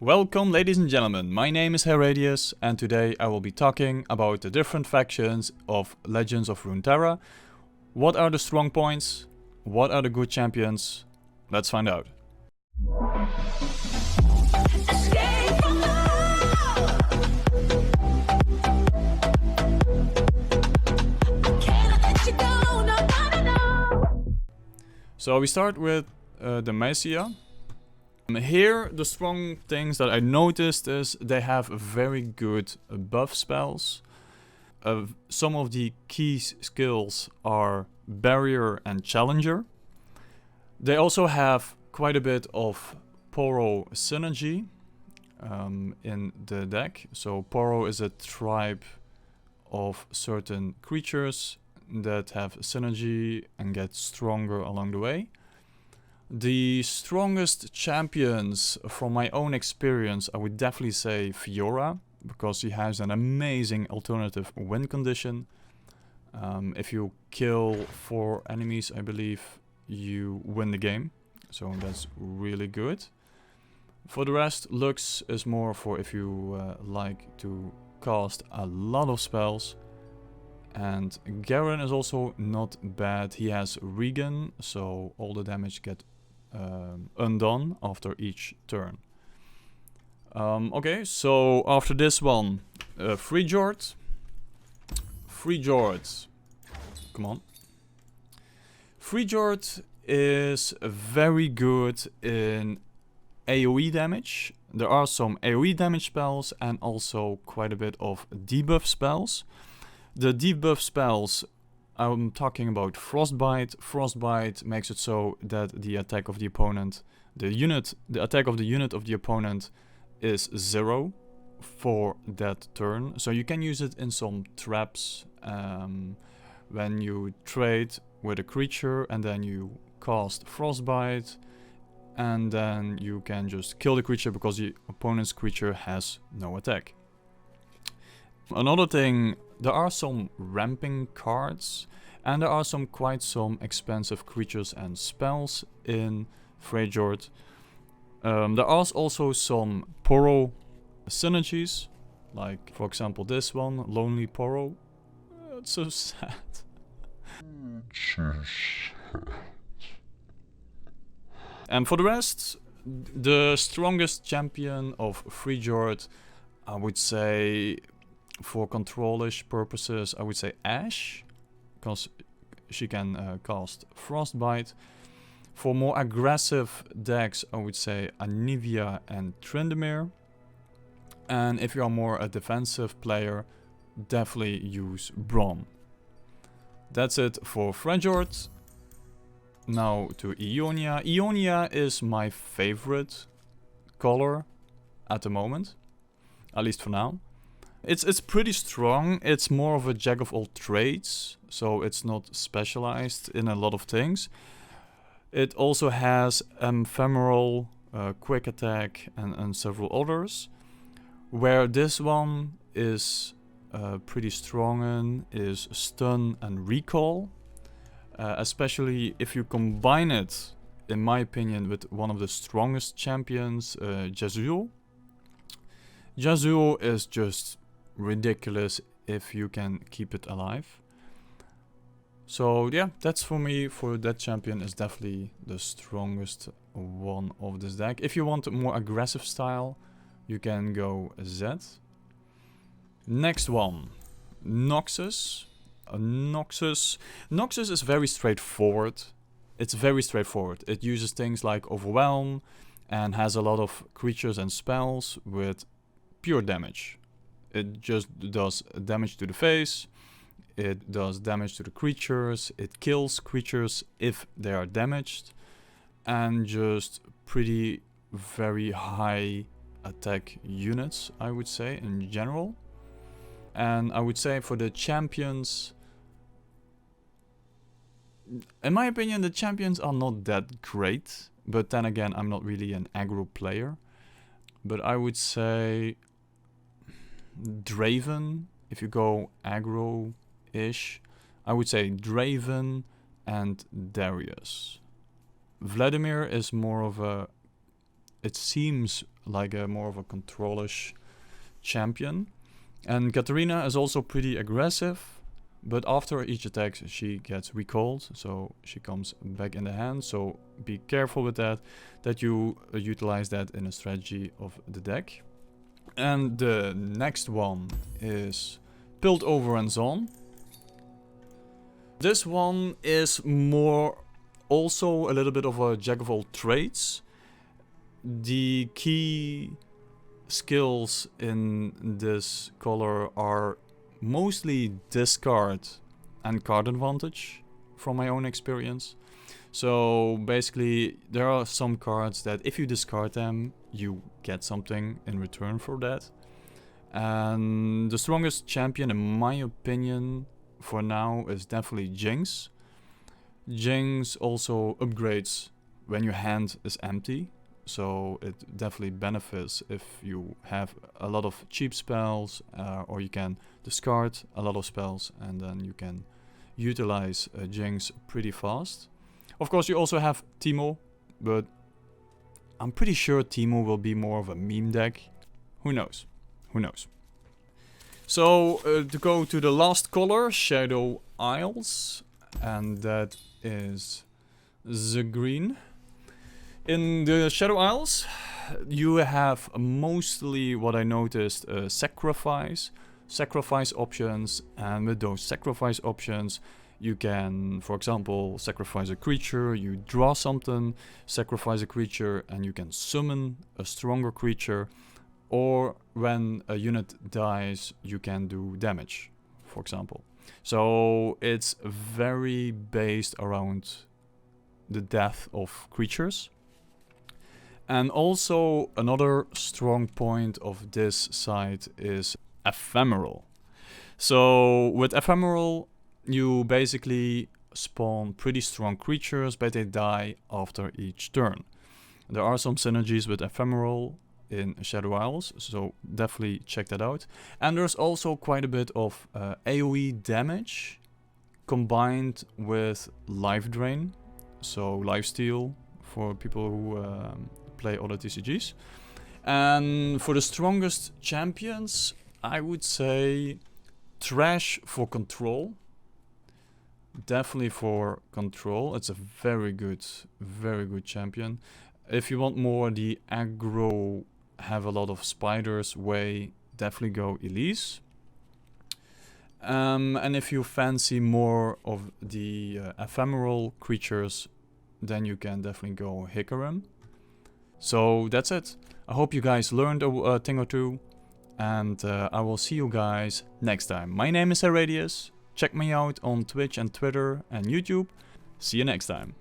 Welcome ladies and gentlemen, my name is Heradius and today I will be talking about the different factions of Legends of RuneTerra. What are the strong points? What are the good champions? Let's find out. So we start with the Messiah. Here, the strong things that I noticed is they have very good buff spells. Some of the key skills are Barrier and Challenger. They also have quite a bit of Poro synergy in the deck. So Poro is a tribe of certain creatures that have synergy and get stronger along the way. The strongest champions, from my own experience, I would definitely say Fiora, because she has an amazing alternative win condition. If you kill 4 enemies, I believe, you win the game. So that's really good. For the rest, Lux is more for if you like to cast a lot of spells. And Garen is also not bad. He has Regen, so all the damage gets undone after each turn. Okay, so after this one, Freejord. Freejord. Come on. Freejord is very good in AoE damage. There are some AoE damage spells and also quite a bit of debuff spells. The debuff spells, I'm talking about Frostbite. Frostbite makes it so that the attack of the opponent, the attack of the unit of the opponent is 0 for that turn. So you can use it in some traps when you trade with a creature and then you cast Frostbite and then you can just kill the creature because the opponent's creature has no attack. Another thing, there are some ramping cards and there are quite some expensive creatures and spells in Freejord. There are also some Poro synergies, like for example this one, Lonely Poro. It's so sad. And for the rest, the strongest champion of Freejord, I would say, for control-ish purposes, I would say Ashe, because she can cast Frostbite. For more aggressive decks, I would say Anivia and Tryndamere. And if you are more a defensive player, definitely use Braum. That's it for Freejord. Now to Ionia. Ionia is my favorite color at the moment, at least for now. It's pretty strong. It's more of a jack of all trades, so it's not specialized in a lot of things. It also has ephemeral, quick attack and several others. Where this one is pretty strong in is stun and recall. Especially if you combine it, in my opinion, with one of the strongest champions, Yasuo. Yasuo is just ridiculous if you can keep it alive. So yeah, that's for me. For that champion is definitely the strongest one of this deck. If you want a more aggressive style, you can go Z. Next one, Noxious. Noxious is very straightforward. It's very straightforward. It uses things like Overwhelm and has a lot of creatures and spells with pure damage. It just does damage to the face, it does damage to the creatures, it kills creatures if they are damaged, and just pretty very high attack units, I would say, in general. And I would say for the champions, in my opinion, the champions are not that great, but then again, I'm not really an aggro player. But I would say Draven, if you go aggro-ish, I would say Draven and Darius. Vladimir is more of a, it seems like a more of a controlish champion. And Katarina is also pretty aggressive, but after each attack she gets recalled, so she comes back in the hand. So be careful with that you utilize that in a strategy of the deck. And the next one is Piltover and Zon. This one is more also a little bit of a jack of all trades. The key skills in this color are mostly discard and card advantage from my own experience. So basically there are some cards that if you discard them you get something in return for that. And the strongest champion in my opinion for now is definitely Jinx. Jinx also upgrades when your hand is empty, so it definitely benefits if you have a lot of cheap spells, or you can discard a lot of spells and then you can utilize Jinx pretty fast. Of course you also have Teemo, but I'm pretty sure Teemo will be more of a meme deck. Who knows? Who knows? So to go to the last color, Shadow Isles, and that is the green. In the Shadow Isles, you have mostly what I noticed, sacrifice options, and with those sacrifice options you can, for example, sacrifice a creature, you draw something, sacrifice a creature, and you can summon a stronger creature, or when a unit dies you can do damage, for example. So it's very based around the death of creatures. And also another strong point of this side is ephemeral. So with ephemeral you basically spawn pretty strong creatures, but they die after each turn. There are some synergies with ephemeral in Shadow Isles, so definitely check that out. And there's also quite a bit of AoE damage combined with life drain, so lifesteal for people who play other TCGs. And for the strongest champions, I would say Trash for control. Definitely for control, it's a very good champion. If you want more the aggro, have a lot of spiders way, definitely go Elise. And if you fancy more of the ephemeral creatures, then you can definitely go Hikarim. So that's it. I hope you guys learned a thing or two, and I will see you guys next time. My name is Heradius. Check me out on Twitch and Twitter and YouTube. See you next time.